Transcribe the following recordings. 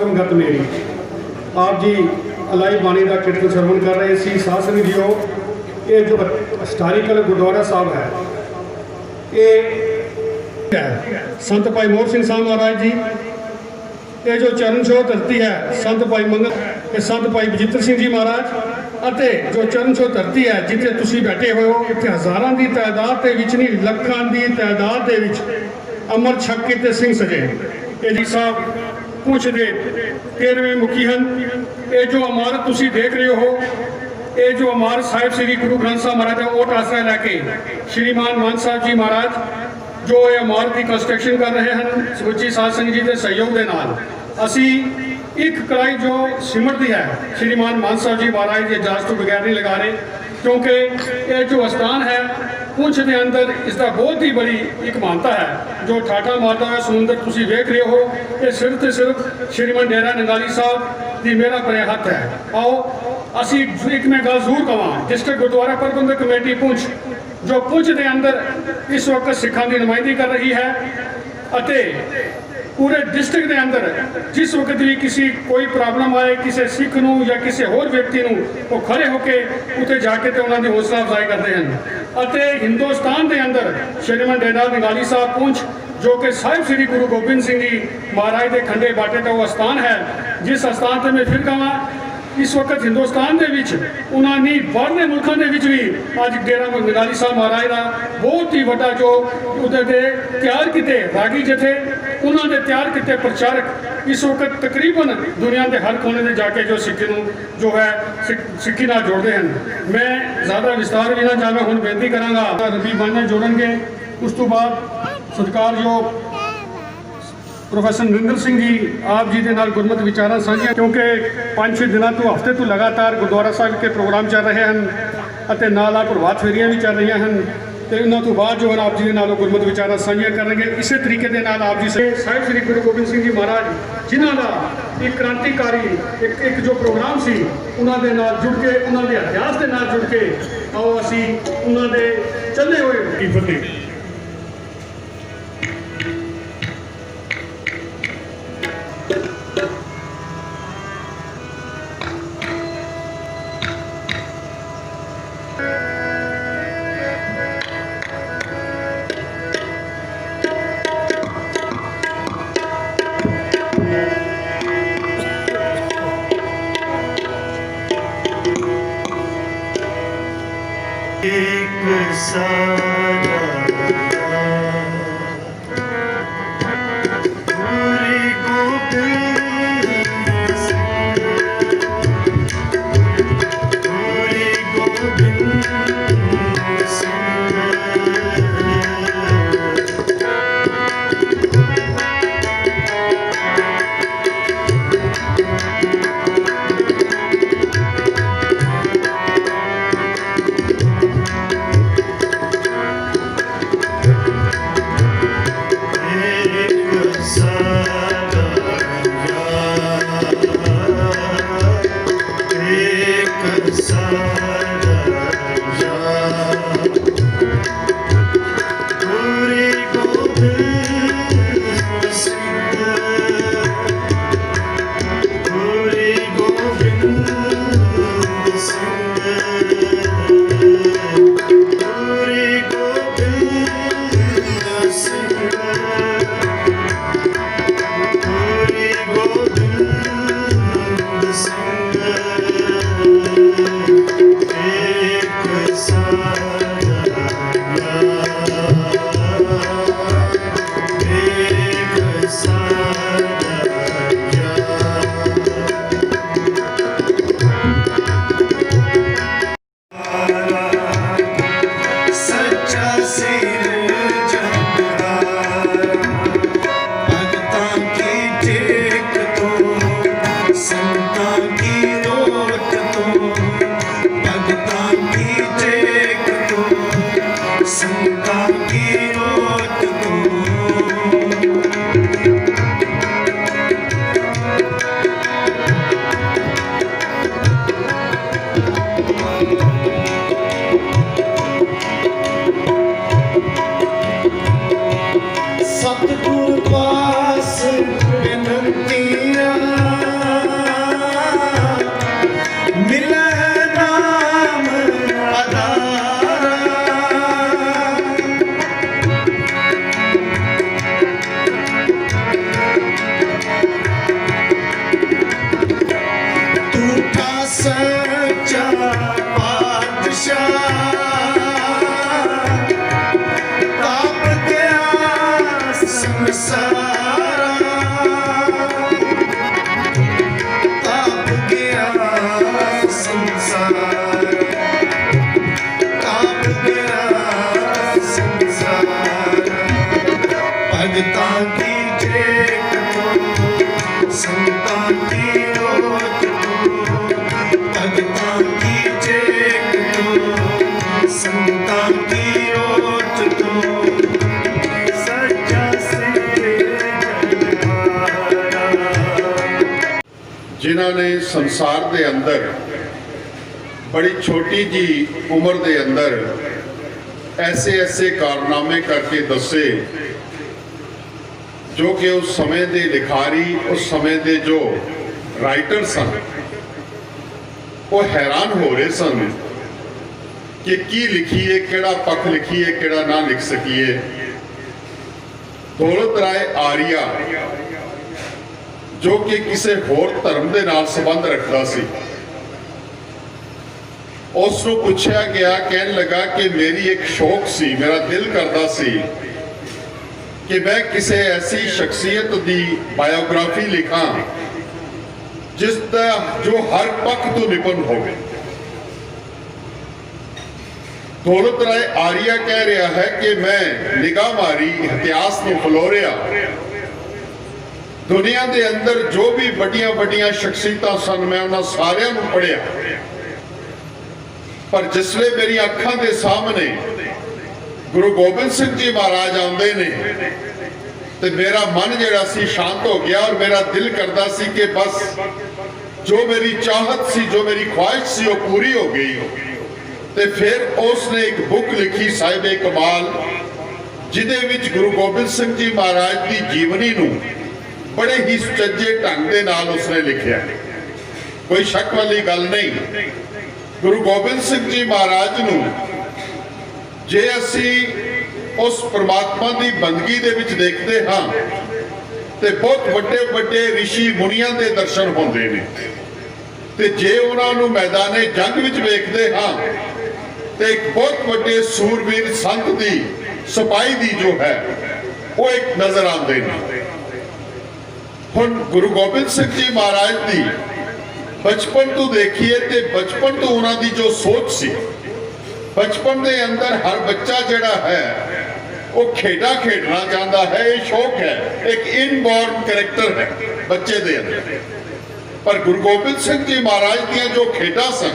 ਸਮਾਗਮ ਗਤ ਮੇਰੀ ਆਪ ਜੀ ਅਲਾਈ ਬਾਣੀ ਦਾ ਕੀਰਤਨ ਸਰਵਣ ਕਰ ਰਹੇ ਸੀ। ਸਾਧ ਸੰਗਤ ਜੀਓ, ਇਹ ਜੋ ਹਿਸਟੋਰੀਕਲ ਗੁਰਦੁਆਰਾ ਸਾਹਿਬ ਹੈ, ਇਹ ਸੰਤ ਭਾਈ ਮੋਹਰ ਸਿੰਘ ਸਾਹਿਬ ਮਹਾਰਾਜ ਜੀ। ਇਹ ਜੋ ਚਰਨ ਛੋਹ ਧਰਤੀ ਹੈ, ਸੰਤ ਭਾਈ ਮੰਗਲ ਤੇ ਸੰਤ ਭਾਈ ਬਜਿੱਤਰ ਸਿੰਘ ਜੀ ਮਹਾਰਾਜ। ਅਤੇ ਜੋ ਚਰਨ ਛੋਹ ਧਰਤੀ ਹੈ ਜਿੱਥੇ ਤੁਸੀਂ ਬੈਠੇ ਹੋਏ ਹੋ, ਇੱਥੇ ਹਜ਼ਾਰਾਂ ਦੀ ਤਾਦਾਦ ਦੇ ਵਿੱਚ ਨਹੀਂ, ਲੱਖਾਂ ਦੀ ਤਾਦਾਦ ਦੇ ਵਿੱਚ ਅਮਰ ਛਕ ਕੀਤੇ ਸਿੰਘ ਸਜੇ। ਇਹ ਜੀ ਸਾਹਿਬ ਪੁੰਛ ਦੇ 13ਵੇਂ ਮੁਖੀ ਹਨ। ਇਹ ਜੋ ਇਮਾਰਤ ਤੁਸੀਂ ਦੇਖ ਰਹੇ ਹੋ, ਇਹ ਜੋ ਇਮਾਰਤ ਸਾਹਿਬ ਸ੍ਰੀ ਗੁਰੂ ਗ੍ਰੰਥ ਸਾਹਿਬ ਮਹਾਰਾਜ ਦਾ ਓਟ ਆਸਰਾ ਲੈ ਕੇ ਸ਼੍ਰੀਮਾਨ ਮਾਨ ਸਾਹਿਬ ਜੀ ਮਹਾਰਾਜ ਜੋ ਇਹ ਇਮਾਰਤ ਦੀ ਕੰਸਟਰਕਸ਼ਨ ਕਰ ਰਹੇ ਹਨ, ਸਮੁੱਚੀ ਸਾਧ ਸੰਗਤ ਜੀ ਦੇ ਸਹਿਯੋਗ ਦੇ ਨਾਲ ਅਸੀਂ ਇੱਕ ਕੜਾਈ ਜੋ ਸਿਮਰਦੀ ਹੈ ਸ਼੍ਰੀਮਾਨ ਮਾਨ ਸਾਹਿਬ ਜੀ ਮਹਾਰਾਜ ਦੀ ਇਜਾਜ਼ਤ ਤੋਂ ਬਗੈਰ ਨਹੀਂ ਲਗਾ ਰਹੇ, ਕਿਉਂਕਿ ਇਹ ਜੋ ਅਸਥਾਨ ਹੈ ਪੁੰਛ ਦੇ ਅੰਦਰ ਇਸ ਦਾ ਬਹੁਤ ਹੀ ਬੜੀ ਇੱਕ ਮਾਨਤਾ ਹੈ। ਜੋ ਠਾਠਾ ਮਾਰਦਾ ਹੋਇਆ ਸਮੁੰਦਰ ਤੁਸੀਂ ਵੇਖ ਰਹੇ ਹੋ, ਇਹ ਸਿਰਫ ਤੇ ਸਿਰਫ ਸ਼੍ਰੀਮਾਨ ਡੇਰਾ ਨੰਗਾਲੀ ਸਾਹਿਬ ਦੀ ਮੇਰਾ ਭਰਿਆ ਹੱਥ ਹੈ। ਆਓ ਅਸੀਂ ਇੱਕ ਮੈਂ ਗੱਲ ਜ਼ਰੂਰ ਕਹਾਂ, ਡਿਸਟ੍ਰਿਕਟ ਗੁਰਦੁਆਰਾ ਪ੍ਰਬੰਧਕ ਕਮੇਟੀ ਪੁੰਛ ਜੋ ਪੁੰਛ ਦੇ ਅੰਦਰ ਇਸ ਵਕਤ ਸਿੱਖਾਂ ਦੀ ਨੁਮਾਇੰਦਗੀ ਕਰ ਰਹੀ ਹੈ ਅਤੇ ਪੂਰੇ ਡਿਸਟ੍ਰਿਕਟ ਦੇ ਅੰਦਰ ਜਿਸ ਵਕਤ ਵੀ ਕਿਸੇ ਕੋਈ ਪ੍ਰੋਬਲਮ ਆਏ ਕਿਸੇ ਸਿੱਖ ਨੂੰ ਜਾਂ ਕਿਸੇ ਹੋਰ ਵਿਅਕਤੀ ਨੂੰ, ਉਹ ਖੜੇ ਹੋ ਕੇ ਉੱਥੇ ਜਾ ਕੇ ਤੇ ਉਹਨਾਂ ਦੀ ਹੌਸਲਾ ਅਫਜ਼ਾਈ ਕਰਦੇ ਹਨ। ਅਤੇ ਹਿੰਦੁਸਤਾਨ ਦੇ ਅੰਦਰ ਸ਼੍ਰੀਮਾਨ ਡੇਰਾ ਨੰਗਾਲੀ ਸਾਹਿਬ ਪੁੰਛ ਜੋ ਕਿ ਸਾਹਿਬ ਸ੍ਰੀ ਗੁਰੂ ਗੋਬਿੰਦ ਸਿੰਘ ਜੀ ਮਹਾਰਾਜ ਦੇ ਖੰਡੇ ਬਾਟੇ ਦਾ ਉਹ ਅਸਥਾਨ ਹੈ, ਜਿਸ ਅਸਥਾਨ ਤੇ ਮੈਂ ਫਿਰ ਕਹਾਂ ਇਸ ਵਕਤ ਹਿੰਦੁਸਤਾਨ ਦੇ ਵਿੱਚ ਉਹਨਾਂ ਨੇ ਬਾਹਰਲੇ ਮੁਲਕਾਂ ਦੇ ਵਿੱਚ ਵੀ ਅੱਜ ਡੇਰਾ ਨੰਗਾਲੀ ਸਾਹਿਬ ਮਹਾਰਾਜ ਦਾ ਬਹੁਤ ਹੀ ਵੱਡਾ ਜੋ ਉਹਦੇ ਦੇ ਤਿਆਰ ਕੀਤੇ ਰਾਗੀ ਜਥੇ, ਉਹਨਾਂ ਦੇ ਤਿਆਰ ਕੀਤੇ ਪ੍ਰਚਾਰਕ ਇਸ ਵਕਤ ਤਕਰੀਬਨ ਦੁਨੀਆ ਦੇ ਹਰ ਕੋਨੇ ਤੇ ਜਾ ਕੇ ਜੋ ਸਿੱਖੀ ਨੂੰ ਜੋ ਹੈ ਸਿੱਖੀ ਨਾਲ ਜੋੜਦੇ ਹਨ। ਮੈਂ ਜ਼ਿਆਦਾ ਵਿਸਤਾਰ ਵੀ ਨਾ ਜਾਵਾਂ, ਹੁਣ ਬੇਨਤੀ ਕਰਾਂਗਾ ਰਬੀ ਬਾਣੇ ਜੋੜਨਗੇ। ਉਸ ਤੋਂ ਬਾਅਦ ਸਤਿਕਾਰਯੋਗ ਪ੍ਰੋਫੈਸਰ ਨਰਿੰਦਰ ਸਿੰਘ ਜੀ ਆਪ ਜੀ ਦੇ ਨਾਲ ਗੁਰਮਤਿ ਵਿਚਾਰਾਂ ਸਾਂਝੀਆਂ, ਕਿਉਂਕਿ 5-6 ਦਿਨਾਂ ਤੋਂ ਹਫ਼ਤੇ ਤੋਂ ਲਗਾਤਾਰ ਗੁਰਦੁਆਰਾ ਸਾਹਿਬ ਕੇ ਪ੍ਰੋਗਰਾਮ ਚੱਲ ਰਹੇ ਹਨ ਅਤੇ ਨਾਲ ਆ ਪ੍ਰਭਾਤ ਫੇਰੀਆਂ ਵੀ ਚੱਲ ਰਹੀਆਂ ਹਨ ਤੇ ਉਹਨਾਂ ਤੋਂ ਬਾਅਦ ਜੋ ਆਪ ਜੀ ਦੇ ਨਾਲ ਗੁਰਮਤਿ ਵਿਚਾਰਾਂ ਸਾਂਝੀਆਂ ਕਰਨਗੇ। ਇਸੇ ਤਰੀਕੇ ਦੇ ਨਾਲ ਆਪ ਜੀ ਸਾਹਿਬ ਸ੍ਰੀ ਗੁਰੂ ਗੋਬਿੰਦ ਸਿੰਘ ਜੀ ਮਹਾਰਾਜ ਜਿਨ੍ਹਾਂ ਦਾ ਇੱਕ ਕ੍ਰਾਂਤੀਕਾਰੀ ਇੱਕ ਜੋ ਪ੍ਰੋਗਰਾਮ ਸੀ, ਉਹਨਾਂ ਦੇ ਨਾਲ ਜੁੜ ਕੇ, ਉਹਨਾਂ ਦੇ ਇਤਿਹਾਸ ਦੇ ਨਾਲ ਜੁੜ ਕੇ ਆਓ ਅਸੀਂ ਉਹਨਾਂ ਦੇ ਚੱਲੇ ਹੋਏ ਕੀ ਫਤਿਹ। एक सारा भगतां की ओट तो, भगतां की चेक तो, संतां की ओट तो, सच्चा सिर जनहारा। जिन्हां ने संसार दे अंदर बड़ी छोटी जी उम्र दे अंदर ऐसे ऐसे कारनामे करके दसे जो कि उस समय के लिखारी, उस समय के जो राइटर सन, वो हैरान हो रहे सन कि की लिखीए, केड़ा पक्ष लिखीए, केड़ा ना लिख सकीए। दौलत राय आर्या जो कि किसी होर धर्म के नाल संबंध रखता सी, उसनों पूछा गया, कहने लगा कि मेरी एक शौक सी, मेरा दिल करता सी कि मैं किसी ऐसी शख्सियत की बायोग्राफी लिखा जिसका जो हर पक्ष तो निपुण हो। दौलत राय आर्या कह रहा है कि मैं निगाह मारी, इतिहास को फलोरिया, दुनिया के अंदर जो भी बड़िया बड़िया शख्सियत सन मैं उन्होंने सारिया पढ़िया, पर जिसले मेरी अखां के सामने गुरु गोबिंद सिंह जी महाराज आते ने तो मेरा मन जड़ा सी शांत हो गया और मेरा दिल करता सी कि बस जो मेरी चाहत सी, जो मेरी ख्वाहिश सी, वो पूरी हो गई। तो फिर उसने एक बुक लिखी साहिब कमाल, जिदे विच गुरु गोबिंद सिंह जी महाराज की जीवनी नूं बड़े ही सुचज्जे ढंग दे नाल उसने लिखिया। कोई शक वाली गल नहीं। गुरु गोबिंद सिंह जी महाराज नूं जे असी उस परमात्मा की बंदगी दे विच देखते हाँ तो बहुत बड़े बड़े ऋषि मुनियां के दर्शन होंदे ने, ते जे उन्होंने मैदाने जंग विच वेखते हाँ तो एक बहुत बड़े सूरवीर संत की सिपाही की जो है वो एक नजर आते हैं। हुण गुरु गोबिंद सिंह जी महाराज की बचपन तो देखिए तो बचपन तो उन्होंने जो सोच सी, बचपन के अंदर हर बच्चा जड़ा है वो खेडा खेडना चाहता है, ये शौक है, एक इनबॉर्न कैरेक्टर है बच्चे के अंदर। पर गुरु गोबिंद सिंह जी महाराज दियां जो खेडा सन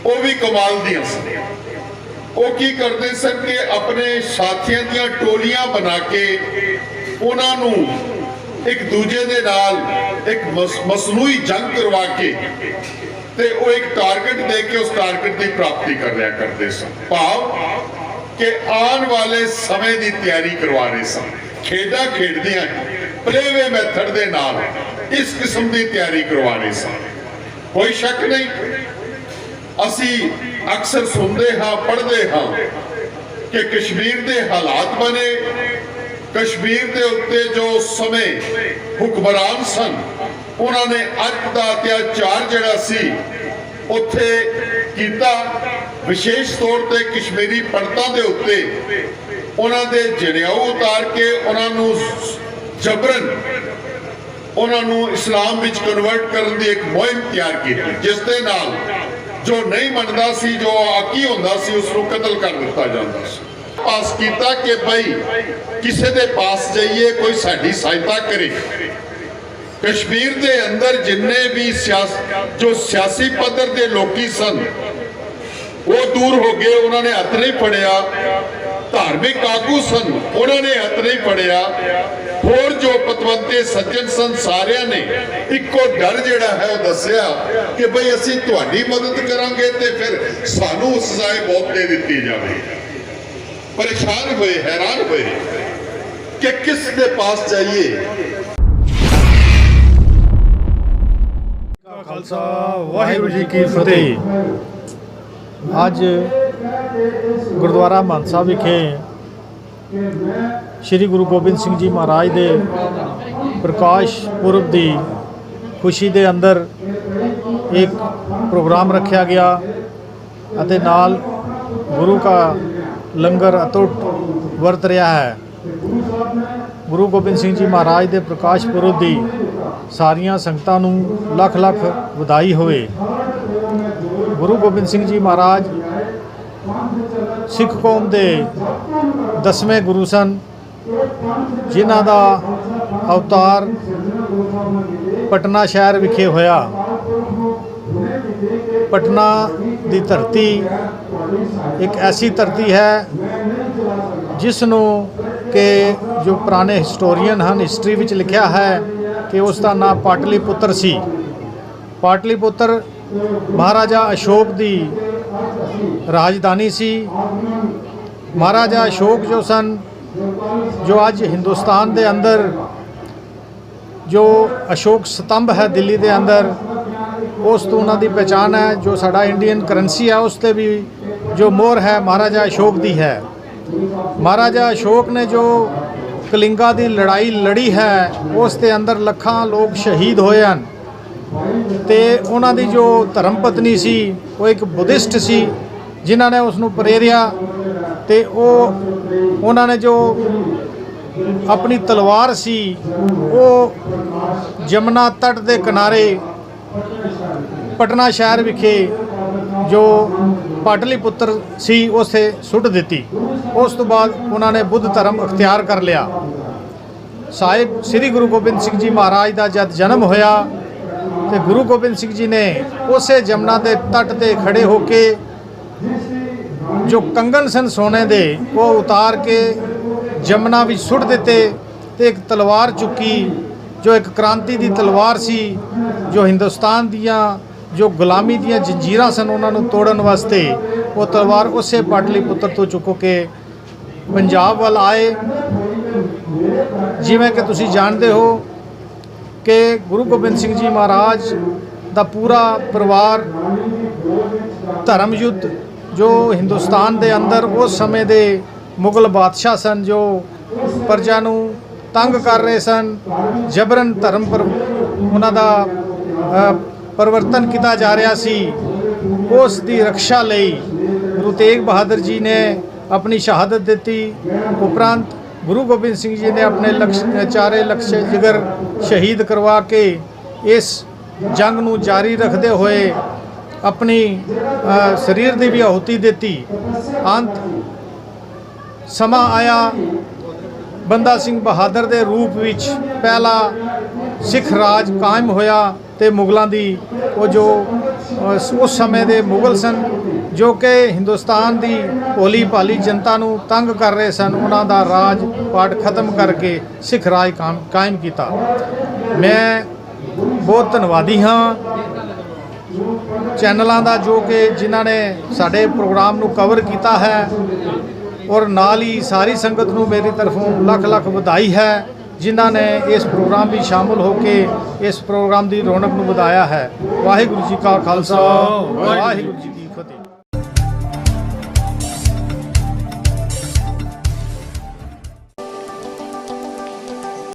वो भी कमाल दियां सन। वो की करते सन कि अपने साथियों दियां टोलियां बना के उन्होंने एक दूजे दे नाल एक मसनूई जंग करवा के ते वो एक टारगेट दे के उस टारगेट की प्राप्ति कर रहा करते सन। भाव के आने वाले समय की तैयारी करवा रहे सन, खेडा खेडदियां प्लेवे मैथड दे नाल इस किस्म की तैयारी करवा रहे सन। कोई शक नहीं, असी अक्सर सुनते हाँ, पढ़ते हाँ कि कश्मीर के हालात बने, कश्मीर के उत्ते जो समय हुक्मरान सन उन्होंने अत का अत्याचार जड़ा सी उत्थे कीता, विशेष तौर पर कश्मीरी पंडितां दे उत्ते उन्होंने जनेऊ उतार के उन्होंने जबरन उन्होंने इस्लाम विच कन्वर्ट करने की एक मुहिम तैयार की, जिस दे नाल जो नहीं मनता सी, जो आकी होंदा सी, उसनूं कतल कर दिता जाता सी। पास किया कि भाई किसी के पास जाइए, कोई साडी सहायता करे। कश्मीर के अंदर जिन्ने भी जो सियासी पद्धर के लोग सन वो दूर हो गए, उन्होंने हथ नहीं फड़िया। धार्मिक आगू सन उन्होंने हथ नहीं फड़िया। होर जो पतवंते सज्जन सन सारिया ने इको डर जिहड़ा है वो दसिया कि भाई असीं तुहाडी मदद करांगे ते फिर सानू सजाए मौत दे दित्ती जावे। परेशान हुए, हैरान हुए कि किस के पास जाइए। खालसा वाहिगुरू जी की फतेह। ਅੱਜ ਗੁਰਦੁਆਰਾ ਮਾਨਸਾ ਵਿਖੇ ਸ਼੍ਰੀ ਗੁਰੂ ਗੋਬਿੰਦ ਸਿੰਘ ਜੀ ਮਹਾਰਾਜ ਦੇ ਪ੍ਰਕਾਸ਼ ਪੁਰਬ ਦੀ ਖੁਸ਼ੀ ਦੇ ਅੰਦਰ ਇੱਕ ਪ੍ਰੋਗਰਾਮ ਰੱਖਿਆ ਗਿਆ ਅਤੇ ਨਾਲ ਗੁਰੂ का ਲੰਗਰ ਅਟੁੱਟ ਵਰਤ ਰਿਹਾ ਹੈ। ਗੁਰੂ ਗੋਬਿੰਦ ਸਿੰਘ ਜੀ ਮਹਾਰਾਜ ਦੇ ਪ੍ਰਕਾਸ਼ ਪੁਰਬ ਦੀ ਸਾਰੀਆਂ ਸੰਗਤਾਂ ਨੂੰ ਲੱਖ ਲੱਖ ਵਧਾਈ ਹੋਵੇ। गुरु गोबिंद सिंह जी महाराज सिख कौम के 10वें गुरु सन, जिन्हां दा अवतार ਪਟਨਾ ਸ਼ਹਿਰ ਵਿਖੇ ਹੋਇਆ। ਪਟਨਾ ਦੀ ਧਰਤੀ ਇੱਕ ਐਸੀ ਧਰਤੀ ਹੈ ਜਿਸ ਨੂੰ ਕਿ ਜੋ ਪੁਰਾਣੇ ਹਿਸਟੋਰੀਅਨ ਹਨ, ਹਿਸਟਰੀ ਵਿੱਚ ਲਿਖਿਆ ਹੈ ਕਿ ਉਸ ਦਾ ਨਾਮ ਪਾਟਲੀਪੁੱਤਰ ਸੀ। ਪਾਟਲੀਪੁੱਤਰ ਮਹਾਰਾਜਾ ਅਸ਼ੋਕ ਦੀ ਰਾਜਧਾਨੀ ਸੀ। ਮਹਾਰਾਜਾ ਅਸ਼ੋਕ ਜੋ ਸਨ, ਜੋ ਅੱਜ ਹਿੰਦੁਸਤਾਨ ਦੇ ਅੰਦਰ ਜੋ ਅਸ਼ੋਕ ਸਤੰਭ ਹੈ ਦਿੱਲੀ ਦੇ ਅੰਦਰ, ਉਸ ਤੋਂ ਉਹਨਾਂ ਦੀ ਪਹਿਚਾਣ ਹੈ। ਜੋ ਸਾਡਾ ਇੰਡੀਅਨ ਕਰੰਸੀ ਹੈ ਉਸ 'ਤੇ ਵੀ ਜੋ ਮੋਹਰ ਹੈ ਮਹਾਰਾਜਾ ਅਸ਼ੋਕ ਦੀ ਹੈ। ਮਹਾਰਾਜਾ ਅਸ਼ੋਕ ਨੇ ਜੋ ਕਲਿੰਗਾ ਦੀ ਲੜਾਈ ਲੜੀ ਹੈ ਉਸ ਦੇ ਅੰਦਰ ਲੱਖਾਂ ਲੋਕ ਸ਼ਹੀਦ ਹੋਏ ਹਨ। ਤੇ ਉਹਨਾਂ ਦੀ ਜੋ ਧਰਮ ਪਤਨੀ ਸੀ ਉਹ ਇੱਕ ਬੁੱਧਿਸਟ ਸੀ, ਜਿਨ੍ਹਾਂ ਨੇ ਉਸ ਨੂੰ ਪ੍ਰੇਰਿਆ ਤੇ ਉਹਨਾਂ ਨੇ ਜੋ ਆਪਣੀ ਤਲਵਾਰ ਸੀ ਉਹ ਜਮਨਾ ਤਟ ਦੇ ਕਿਨਾਰੇ ਪਟਨਾ ਸ਼ਹਿਰ ਵਿਖੇ ਜੋ ਪਾਟਲੀਪੁੱਤਰ ਸੀ ਉਸੇ ਸੁੱਟ ਦਿੱਤੀ। ਉਸ ਤੋਂ ਬਾਅਦ ਉਹਨਾਂ ਨੇ ਬੁੱਧ ਧਰਮ ਅਖਤਿਆਰ ਕਰ ਲਿਆ। ਸਾਹਿਬ ਸ੍ਰੀ ਗੁਰੂ ਗੋਬਿੰਦ ਸਿੰਘ ਜੀ ਮਹਾਰਾਜ ਦਾ ਜਦ ਜਨਮ ਹੋਇਆ ਤੇ ਗੁਰੂ ਗੋਬਿੰਦ ਸਿੰਘ ਜੀ ਨੇ ਉਸੇ ਜਮਨਾ ਦੇ ਤੱਟ ਤੇ ਖੜੇ ਹੋ ਕੇ ਜੋ ਕੰਗਨ ਸਨ ਸੋਨੇ ਦੇ ਉਹ ਉਤਾਰ ਕੇ ਜਮਨਾ ਵਿੱਚ ਸੁੱਟ ਦਿੱਤੇ ਤੇ ਇੱਕ ਤਲਵਾਰ ਚੁੱਕੀ ਜੋ ਇੱਕ ਕ੍ਰਾਂਤੀ ਦੀ ਤਲਵਾਰ ਸੀ, ਜੋ ਹਿੰਦੁਸਤਾਨ ਦੀਆਂ ਜੋ ਗੁਲਾਮੀ ਦੀਆਂ ਜੰਜੀਰਾਂ ਸਨ ਉਹਨਾਂ ਨੂੰ ਤੋੜਨ ਵਾਸਤੇ ਉਹ ਤਲਵਾਰ ਉਸੇ ਪਾਟਲੀਪੁੱਤਰ ਤੋਂ ਚੁੱਕ ਕੇ ਪੰਜਾਬ ਵੱਲ ਆਏ। ਜਿਵੇਂ ਕਿ ਤੁਸੀਂ ਜਾਣਦੇ ਹੋ ਕਿ ਗੁਰੂ ਗੋਬਿੰਦ ਸਿੰਘ ਜੀ ਮਹਾਰਾਜ ਦਾ ਪੂਰਾ ਪਰਿਵਾਰ ਧਰਮ ਯੁੱਧ ਜੋ ਹਿੰਦੁਸਤਾਨ ਦੇ ਅੰਦਰ ਉਸ ਸਮੇਂ ਦੇ ਮੁਗਲ ਬਾਦਸ਼ਾਹ ਸਨ, ਜੋ ਪ੍ਰਜਾ ਨੂੰ ਤੰਗ ਕਰ ਰਹੇ ਸਨ, ਜਬਰਨ ਧਰਮ ਪਰ ਉਹਨਾਂ ਦਾ ਪਰਿਵਰਤਨ ਕੀਤਾ ਜਾ ਰਿਹਾ ਸੀ, ਉਸ ਦੀ ਰੱਖਿਆ ਲਈ ਗੁਰੂ ਤੇਗ ਬਹਾਦਰ ਜੀ ਨੇ ਆਪਣੀ ਸ਼ਹਾਦਤ ਦਿੱਤੀ। ਉਪਰੰਤ ਗੁਰੂ ਗੋਬਿੰਦ ਸਿੰਘ ਜੀ ਨੇ ਆਪਣੇ ਚਾਰੇ ਲਕਸ਼ ਜਿਗਰ ਸ਼ਹੀਦ ਕਰਵਾ ਕੇ ਇਸ ਜੰਗ ਨੂੰ ਜਾਰੀ ਰੱਖਦੇ ਹੋਏ ਆਪਣੀ ਸਰੀਰ ਦੀ ਵੀ ਆਹੂਤੀ ਦਿੱਤੀ। ਅੰਤ ਸਮਾਂ ਆਇਆ ਬੰਦਾ ਸਿੰਘ ਬਹਾਦਰ ਦੇ ਰੂਪ ਵਿੱਚ ਪਹਿਲਾ ਸਿੱਖ ਰਾਜ ਕਾਇਮ ਹੋਇਆ ਤੇ ਮੁਗਲਾਂ ਦੀ ਉਹ ਜੋ ਉਸ ਸਮੇਂ ਦੇ ਮੁਗਲ ਸਨ ਜੋ ਕਿ ਹਿੰਦੁਸਤਾਨ ਦੀ ਭੋਲੀ ਭਾਲੀ ਜਨਤਾ ਨੂੰ ਤੰਗ ਕਰ ਰਹੇ ਸਨ, ਉਹਨਾਂ ਦਾ ਰਾਜ ਪਾਟ ਖਤਮ ਕਰਕੇ ਸਿੱਖ ਰਾਜ ਕਾਇਮ ਕੀਤਾ। ਮੈਂ ਬਹੁਤ ਧੰਨਵਾਦੀ ਹਾਂ ਚੈਨਲਾਂ ਦਾ ਜੋ ਕਿ ਜਿਨ੍ਹਾਂ ਨੇ ਸਾਡੇ ਪ੍ਰੋਗਰਾਮ ਨੂੰ ਕਵਰ ਕੀਤਾ ਹੈ, ਔਰ ਨਾਲ ਹੀ ਸਾਰੀ ਸੰਗਤ ਨੂੰ ਮੇਰੀ ਤਰਫੋਂ ਲੱਖ ਲੱਖ ਵਧਾਈ ਹੈ ਜਿਨ੍ਹਾਂ ਨੇ ਇਸ ਪ੍ਰੋਗਰਾਮ ਵਿੱਚ ਸ਼ਾਮਲ ਹੋ ਕੇ ਇਸ ਪ੍ਰੋਗਰਾਮ ਦੀ ਰੌਣਕ ਨੂੰ ਵਧਾਇਆ ਹੈ। ਵਾਹਿਗੁਰੂ ਜੀ ਕਾ ਖਾਲਸਾ, ਵਾਹਿਗੁਰੂ ਜੀ ਕੀ